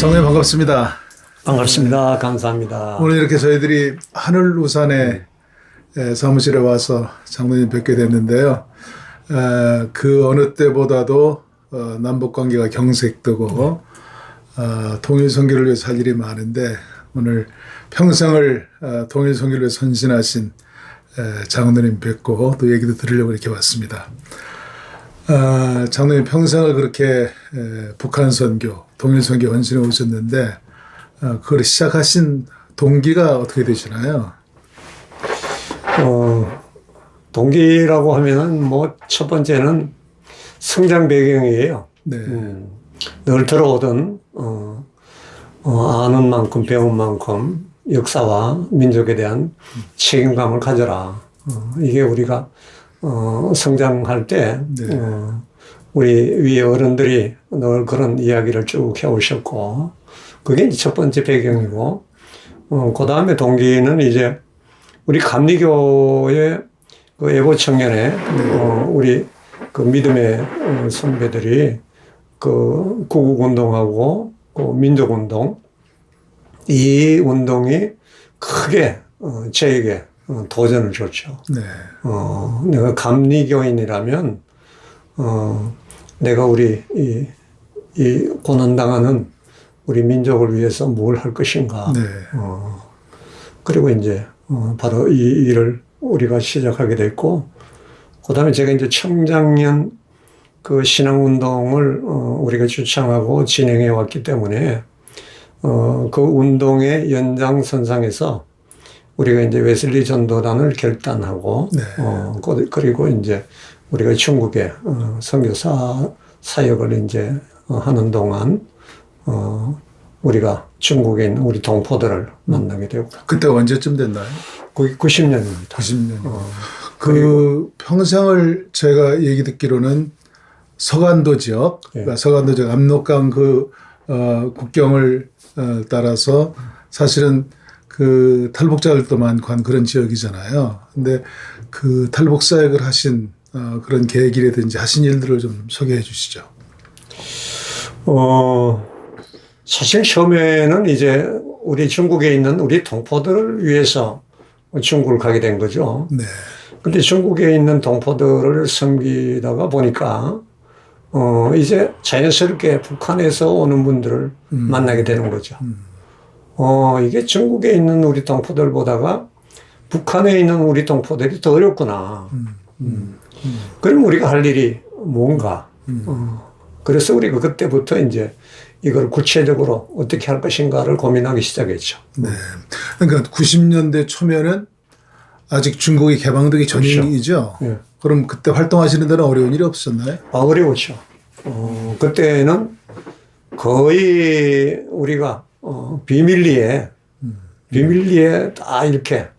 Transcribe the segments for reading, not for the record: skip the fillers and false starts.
장로님 반갑습니다. 반갑습니다. 감사합니다. 오늘 이렇게 저희들이 하늘우산에 사무실에 와서 장로님 뵙게 됐는데요. 그 어느 때보다도 남북관계가 경색되고 통일선교를 위해서 할 일이 많은데 오늘 평생을 통일선교를 위해 선신하신 장로님 뵙고 또 얘기도 들으려고 이렇게 왔습니다. 장로님 평생을 그렇게 북한 선교, 통일선교 헌신해 오셨는데 그걸 시작하신 동기가 어떻게 되시나요? 동기라고 하면은 뭐 첫 번째는 성장 배경이에요. 네. 늘 들어오던 아는 만큼 배운 만큼 역사와 민족에 대한 책임감을 가져라. 이게 우리가 성장할 때 네. 우리 위에 어른들이 늘 그런 이야기를 쭉 해오셨고 그게 이제 첫 번째 배경이고 그 다음에 동기는 이제 우리 감리교의 그 애고 청년회 우리 그 믿음의 선배들이 그 구국운동하고 그 민족운동 이 운동이 크게 저에게 도전을 줬죠. 네. 내가 감리교인이라면 내가 우리 이 고난당하는 우리 민족을 위해서 뭘 할 것인가. 네. 그리고 이제 바로 이 일을 우리가 시작하게 됐고, 그 다음에 제가 이제 청장년 그 신앙운동을 우리가 주창하고 진행해 왔기 때문에 그 운동의 연장선상에서 우리가 이제 웨슬리 전도단을 결단하고, 네. 그리고 이제 우리가 중국에 선교사 사역을 이제 하는 동안 우리가 중국에 있는 우리 동포들을 만나게 되고. 그때가 언제쯤 됐나요? 거기 90년입니다. 90년. 그 평생을 제가 얘기 듣기로는 서간도 지역, 그러니까 서간도 지역 압록강 그 국경을 따라서 사실은 그 탈북자들도 많고 한 그런 지역이잖아요. 근데 그 탈북 사역을 하신 그런 계획이라든지 하신 일들을 좀 소개해 주시죠. 사실 처음에는 이제 우리 중국에 있는 우리 동포들을 위해서 중국을 가게 된 거죠. 네. 근데 중국에 있는 동포들을 섬기다가 보니까 이제 자연스럽게 북한에서 오는 분들을 만나게 되는 거죠. 이게 중국에 있는 우리 동포들보다가 북한에 있는 우리 동포들이 더 어렵구나. 그럼 우리가 할 일이 뭔가. 그래서 우리가 그때부터 이제 이걸 구체적으로 어떻게 할 것인가를 고민하기 시작했죠. 네. 그러니까 90년대 초면은 아직 중국이 개방되기 전이죠. 네. 그럼 그때 활동하시는 데는 어려운 일이 없었나요? 어려웠죠. 그때는 거의 우리가 비밀리에 다 이렇게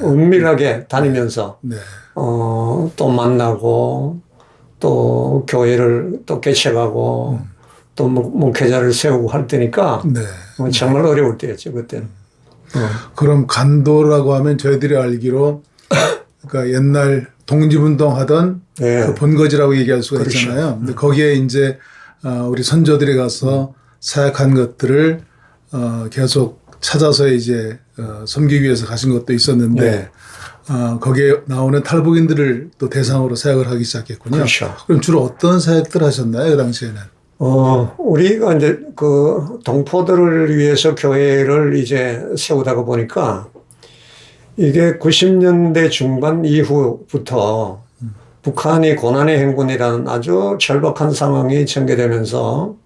은밀하게 다니면서 네. 또 만나고 또 교회를 또 개척하고 또 목회자를 세우고 할 때니까 네. 정말 어려울 때였죠 그때는. 그럼 간도라고 하면 저희들이 알기로 그러니까 옛날 독립운동 하던 네. 그 본거지라고 얘기할 수가 그렇죠. 있잖아요. 근데 거기에 이제 우리 선조들이 가서 사역한 것들을 계속 찾아서 이제 섬기기 위해서 가신 것도 있었는데 네. 거기에 나오는 탈북인들을 또 대상으로 사역을 하기 시작했군요. 그렇죠. 그럼 주로 어떤 사역들 하셨나요? 그 당시에는? 우리가 이제 그 동포들을 위해서 교회를 이제 세우다가 보니까 이게 90년대 중반 이후부터 북한이 고난의 행군이라는 아주 절박한 상황이 전개되면서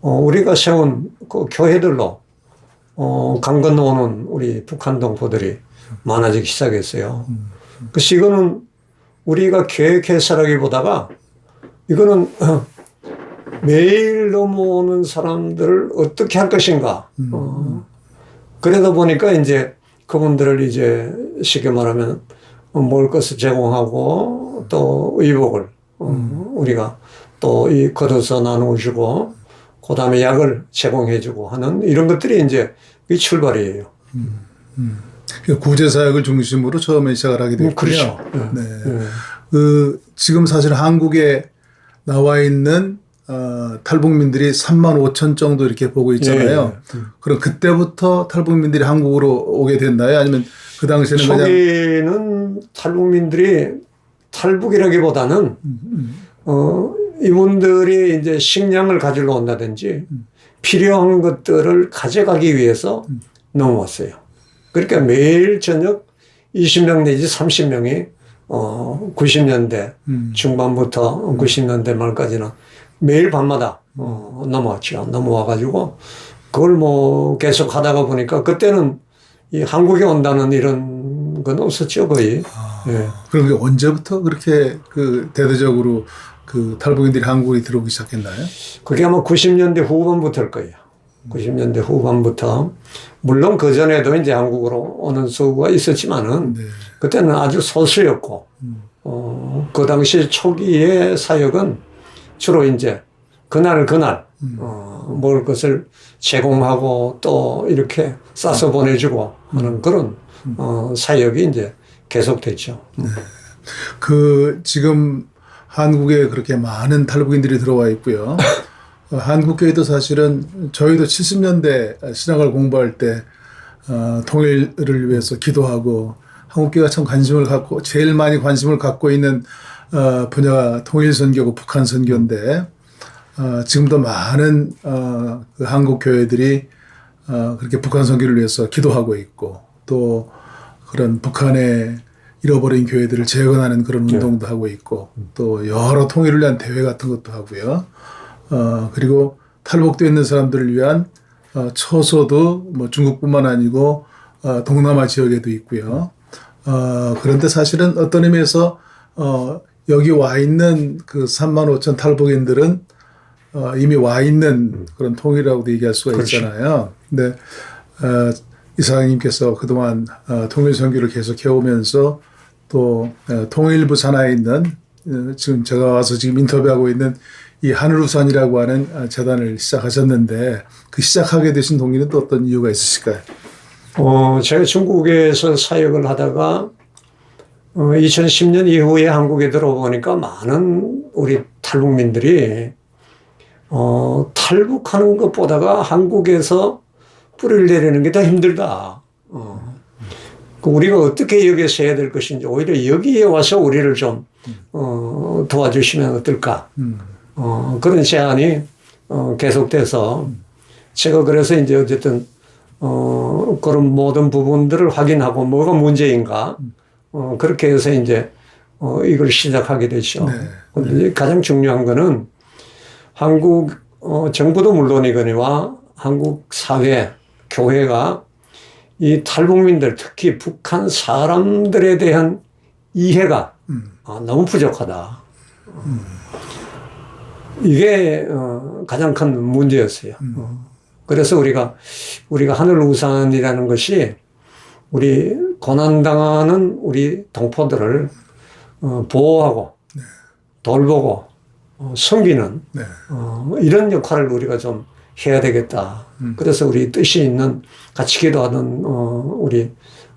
우리가 세운 그 교회들로 강 건너오는 우리 북한 동포들이 많아지기 시작했어요. 그래서 이거는 우리가 계획해서라기보다가 이거는 매일 넘어오는 사람들을 어떻게 할 것인가. 그러다 보니까 이제 그분들을 이제 쉽게 말하면 먹을 것을 제공하고 또 의복을 우리가 또 이 걷어서 나누어주고 그 다음에 약을 제공해주고 하는 이런 것들이 이제 이 출발이에요. 구제사역을 중심으로 처음에 시작을 하게 됐군요. 그렇죠. 네. 지금 사실 한국에 나와 있는 탈북민들이 3만 5천 정도 이렇게 보고 있잖아요. 예. 그럼 그때부터 탈북민들이 한국으로 오게 됐나요? 아니면 그 당시에는 그냥 초기는 탈북민들이 탈북이라기보다는 이분들이 이제 식량을 가지러 온다든지 필요한 것들을 가져가기 위해서 넘어왔어요. 그러니까 매일 저녁 20명 내지 30명이 90년대 중반부터 90년대 말까지는 매일 밤마다 넘어왔죠. 넘어와가지고 그걸 뭐 계속 하다가 보니까 그때는 이 한국에 온다는 이런 건 없었죠, 거의. 예. 그럼 이게 언제부터 그렇게 그 대대적으로 그 탈북인들이 한국에 들어오기 시작했나요? 그게 아마 90년대 후반부터일 거예요. 90년대 후반부터. 물론 그 전에도 이제 한국으로 오는 수가 있었지만은 네. 그때는 아주 소수였고, 그 당시 초기의 사역은 주로 이제 그날 먹을 것을 제공하고 또 이렇게 싸서 보내주고 하는 그런 사역이 이제 계속됐죠. 그 지금 한국에 그렇게 많은 탈북인들이 들어와 있고요. 한국교회도 사실은 저희도 70년대 신학을 공부할 때 통일을 위해서 기도하고 한국교회가 참 관심을 갖고 제일 많이 관심을 갖고 있는 분야가 통일 선교고 북한 선교인데 지금도 많은 그 한국 교회들이 그렇게 북한 선교를 위해서 기도하고 있고 또 그런 북한의 잃어버린 교회들을 재건하는 그런 운동도 하고 있고 또 여러 통일을 위한 대회 같은 것도 하고요. 그리고 탈북되어 있는 사람들을 위한 처소도 뭐 중국뿐만 아니고 동남아 지역에도 있고요. 그런데 사실은 어떤 의미에서 여기 와 있는 그 3만 5천 탈북인들은 이미 와 있는 그런 통일이라고도 얘기할 수가 그렇죠. 있잖아요. 근데 이사장님께서 그동안 통일 선교를 계속 해오면서 또 통일부 산하에 있는 지금 제가 와서 지금 인터뷰하고 있는 이 하늘우산이라고 하는 재단을 시작하셨는데 그 시작하게 되신 동기는 또 어떤 이유가 있으실까요? 제가 중국에서 사역을 하다가 2010년 이후에 한국에 들어보니까 많은 우리 탈북민들이 탈북하는 것보다가 한국에서 뿌리를 내리는 게 더 힘들다. 우리가 어떻게 여기서 해야 될 것인지 오히려 여기에 와서 우리를 좀 도와주시면 어떨까. 그런 제안이 계속돼서 제가 그래서 이제 어쨌든 그런 모든 부분들을 확인하고 뭐가 문제인가 그렇게 해서 이제 이걸 시작하게 됐죠. 그런데 가장 중요한 거는 한국 정부도 물론이거니와 한국 사회, 교회가 이 탈북민들 특히 북한 사람들에 대한 이해가 너무 부족하다. 이게 가장 큰 문제였어요. 그래서 우리가 하늘우산이라는 것이 우리 고난당하는 우리 동포들을 보호하고 돌보고 섬기는 이런 역할을 우리가 좀 해야 되겠다. 그래서 우리 뜻이 있는 같이 기도하던 우리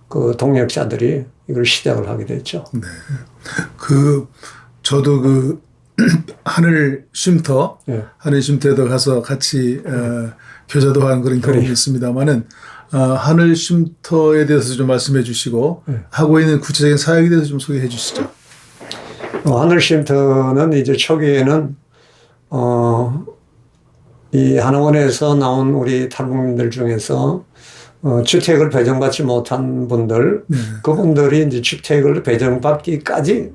그 동역자들이 이걸 시작을 하게 됐죠. 네. 저도 그 하늘 쉼터에도 가서 같이 교제도 한 그런 경험이 있습니다만은 하늘 쉼터에 대해서 좀 말씀해 주시고 하고 있는 구체적인 사역에 대해서 좀 소개해 주시죠. 하늘 쉼터는 이제 초기에는 이 하나원에서 나온 우리 탈북민들 중에서 주택을 배정받지 못한 분들, 그분들이 이제 주택을 배정받기까지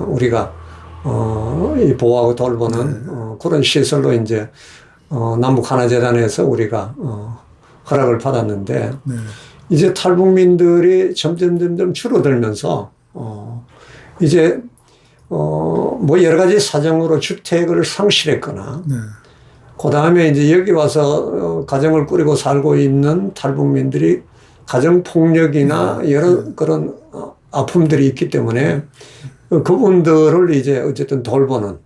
우리가 이 보호하고 돌보는 그런 시설로 이제 남북 하나재단에서 우리가 허락을 받았는데 이제 탈북민들이 점점 줄어들면서 이제 뭐 여러 가지 사정으로 주택을 상실했거나 그 다음에 이제 여기 와서 가정을 꾸리고 살고 있는 탈북민들이 가정폭력이나 여러 그런 아픔들이 있기 때문에 그분들을 이제 어쨌든 돌보는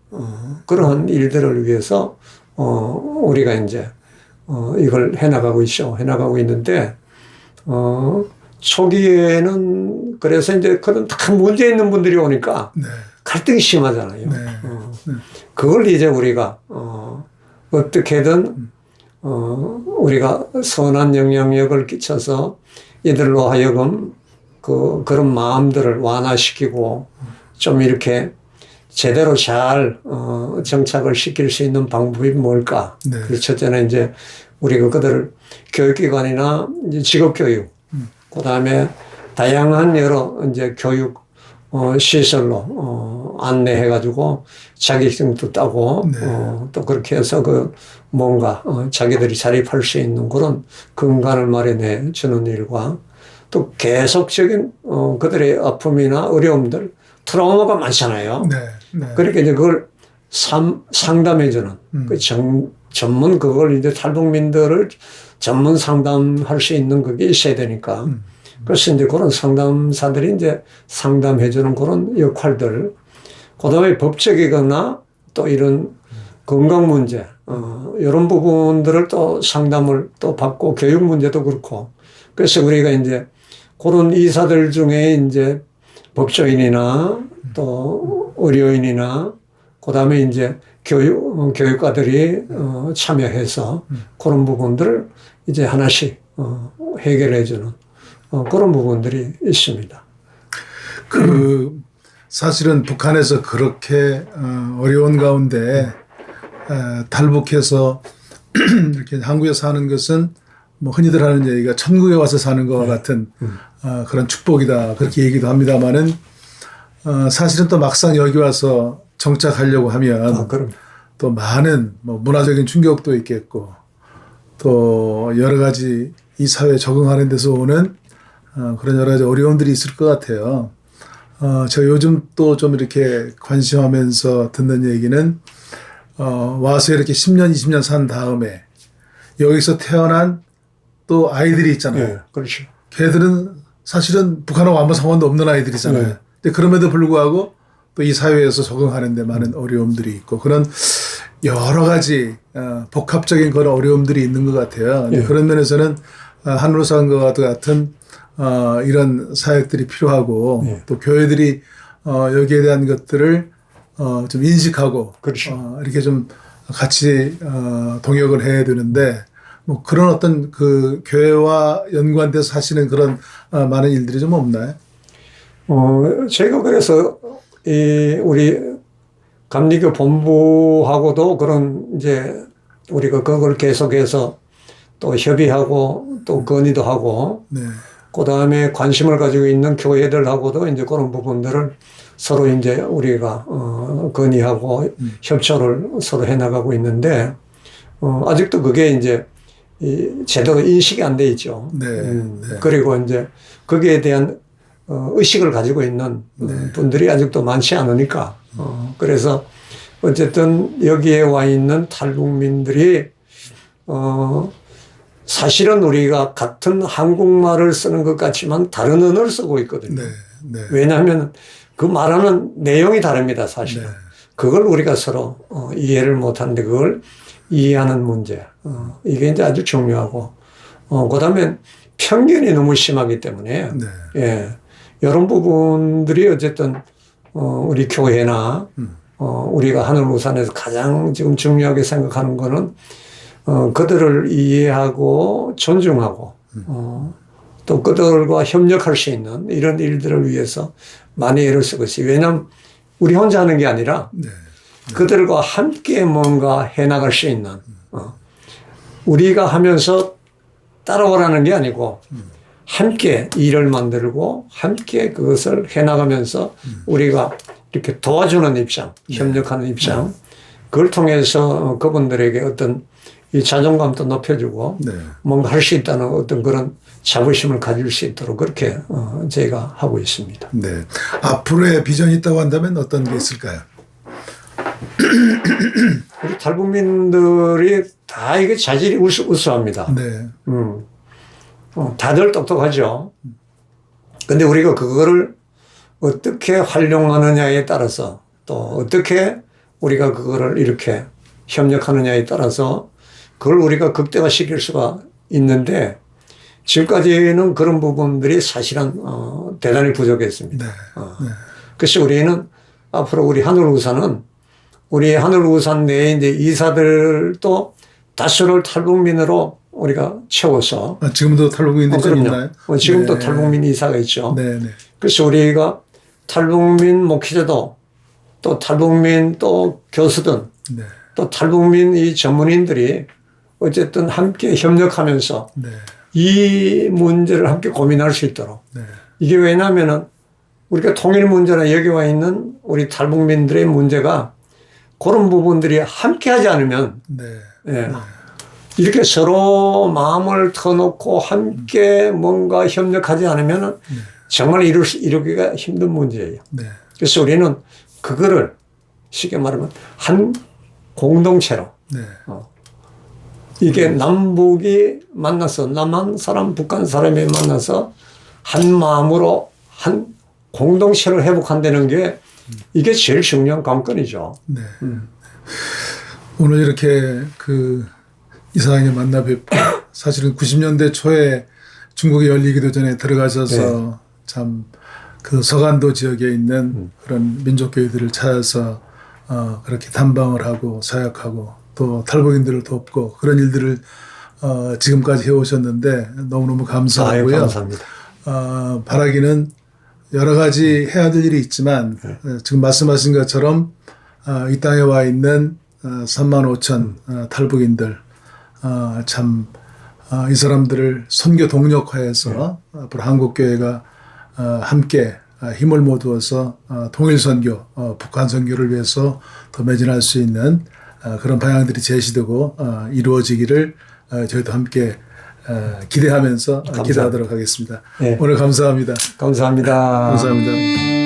그러한 일들을 위해서 우리가 이제 이걸 해나가고 있죠. 해나가고 있는데 초기에는 그래서 이제 그런 다 문제 있는 분들이 오니까 갈등이 심하잖아요. 네. 그걸 이제 우리가 어떻게든 우리가 선한 영향력을 끼쳐서 이들로 하여금 그런 마음들을 완화시키고 좀 이렇게 제대로 잘 정착을 시킬 수 있는 방법이 뭘까? 네. 그 첫째는 이제 우리가 그들을 교육기관이나 이제 직업교육, 그 다음에 다양한 여러 이제 교육 시설로 안내해가지고 자격증도 따고 네. 또 그렇게 해서 뭔가 자기들이 자립할 수 있는 그런 근간을 마련해 주는 일과 또 계속적인 그들의 아픔이나 어려움들, 트라우마가 많잖아요. 네. 네. 그러니까 이제 그걸 상담해주는 그 전문 그걸 이제 탈북민들을 전문 상담할 수 있는 그게 있어야 되니까. 그래서 이제 그런 상담사들이 이제 상담해주는 그런 역할들. 그 다음에 법적이거나 또 이런 건강 문제, 이런 부분들을 또 상담을 또 받고 교육 문제도 그렇고. 그래서 우리가 이제 그런 이사들 중에 이제 법조인이나 또 의료인이나 그 다음에 이제 교육가들이 참여해서 그런 부분들을 이제 하나씩 해결해주는 그런 부분들이 있습니다. 사실은 북한에서 그렇게 어려운 가운데 탈북해서 이렇게 한국에 사는 것은 뭐 흔히들 하는 얘기가 천국에 와서 사는 것과 같은 그런 축복이다 그렇게 얘기도 합니다만은 사실은 또 막상 여기 와서 정착하려고 하면 또 많은 뭐 문화적인 충격도 있겠고 또 여러 가지 이 사회에 적응하는 데서 오는 그런 여러 가지 어려움들이 있을 것 같아요. 제가 요즘 또 좀 이렇게 관심하면서 듣는 얘기는 와서 이렇게 10년, 20년 산 다음에 여기서 태어난 또 아이들이 있잖아요. 네, 그렇죠. 걔들은 사실은 북한하고 아무 상관도 없는 아이들이잖아요. 네. 근데 그럼에도 불구하고 또 이 사회에서 적응하는 데 많은 어려움들이 있고 그런 여러 가지 복합적인 그런 어려움들이 있는 것 같아요. 네. 그런 면에서는 한루상과 같은 이런 사역들이 필요하고 네. 또 교회들이 여기에 대한 것들을 좀 인식하고 그렇죠. 이렇게 좀 같이 동역을 해야 되는데 뭐 그런 어떤 그 교회와 연관돼서 하시는 그런 많은 일들이 좀 없나요? 제가 그래서 우리 감리교 본부하고도 그런 이제 우리가 그걸 계속해서 또 협의하고 또 건의도 하고 네. 그 다음에 관심을 가지고 있는 교회들하고도 이제 그런 부분들을 서로 이제 우리가 건의하고 협조를 서로 해나가고 있는데 아직도 그게 이제 제대로 인식이 안 돼 있죠. 네. 네. 그리고 이제 거기에 대한 의식을 가지고 있는 분들이 아직도 많지 않으니까 그래서 어쨌든 여기에 와 있는 탈북민들이 사실은 우리가 같은 한국말을 쓰는 것 같지만 다른 언어를 쓰고 있거든요. 네. 네. 왜냐하면 그 말하는 내용이 다릅니다, 사실은. 네. 그걸 우리가 서로 이해를 못하는데 그걸 이해하는 문제. 이게 이제 아주 중요하고. 그 다음에 편견이 너무 심하기 때문에. 네. 예. 이런 부분들이 어쨌든, 우리 교회나, 우리가 하늘우산에서 가장 지금 중요하게 생각하는 거는, 그들을 이해하고 존중하고, 또 그들과 협력할 수 있는 이런 일들을 위해서 많이 애를 쓰고 있어요. 왜냐하면 우리 혼자 하는 게 아니라 네. 그들과 함께 뭔가 해나갈 수 있는, 우리가 하면서 따라오라는 게 아니고 함께 일을 만들고 함께 그것을 해나가면서 우리가 이렇게 도와주는 입장, 협력하는 입장, 그걸 통해서 그분들에게 어떤 이 자존감도 높여주고 네. 뭔가 할 수 있다는 어떤 그런 자부심을 가질 수 있도록 그렇게 저희가 하고 있습니다. 네. 앞으로의 비전이 있다고 한다면 어떤 게 있을까요? 우리 탈북민들이 다 이게 자질이 우수합니다. 네. 다들 똑똑하죠. 근데 우리가 그거를 어떻게 활용하느냐에 따라서 또 어떻게 우리가 그거를 이렇게 협력하느냐에 따라서 그걸 우리가 극대화시킬 수가 있는데 지금까지는 그런 부분들이 사실은 대단히 부족했습니다. 네. 네. 그래서 우리는 앞으로 우리 하늘우산은 우리 하늘우산 내에 이제 이사들도 다수를 탈북민으로 우리가 채워서 지금도 탈북민들이 좀 그럼요. 있나요? 지금도 네. 탈북민 이사가 있죠. 네, 네. 그래서 우리가 탈북민 목회자도 또 탈북민 또 교수든 네. 또 탈북민 이 전문인들이 어쨌든 함께 협력하면서 네. 이 문제를 함께 고민할 수 있도록 네. 이게 왜냐하면은 우리가 통일 문제나 여기 와 있는 우리 탈북민들의 문제가 그런 부분들이 함께 하지 않으면 네. 예, 이렇게 서로 마음을 터놓고 함께 뭔가 협력하지 않으면 정말 이루기가 힘든 문제예요. 네. 그래서 우리는 그거를 쉽게 말하면 한 공동체로 네. 이게 남북이 만나서 남한 사람, 북한 사람이 만나서 한 마음으로 한 공동체를 회복한다는 게 이게 제일 중요한 관건이죠. 네. 오늘 이렇게 그 이사장님 만나 뵙고 사실은 90년대 초에 중국이 열리기도 전에 들어가셔서 참 그 서간도 지역에 있는 그런 민족교회들을 찾아서 그렇게探방을 하고 사역하고 또 탈북인들을 돕고 그런 일들을 지금까지 해오셨는데 너무너무 감사하고요. 아유, 감사합니다. 바라기는 여러 가지 해야 될 일이 있지만 지금 말씀하신 것처럼 이 땅에 와 있는 35,000 탈북인들 참 이 사람들을 선교 동력화해서 앞으로 한국교회가 함께 힘을 모두어서 통일 선교, 북한 선교를 위해서 더 매진할 수 있는 그런 방향들이 제시되고 이루어지기를 저희도 함께 기대하면서 기도하도록 하겠습니다. 네. 오늘 감사합니다. 감사합니다. 감사합니다.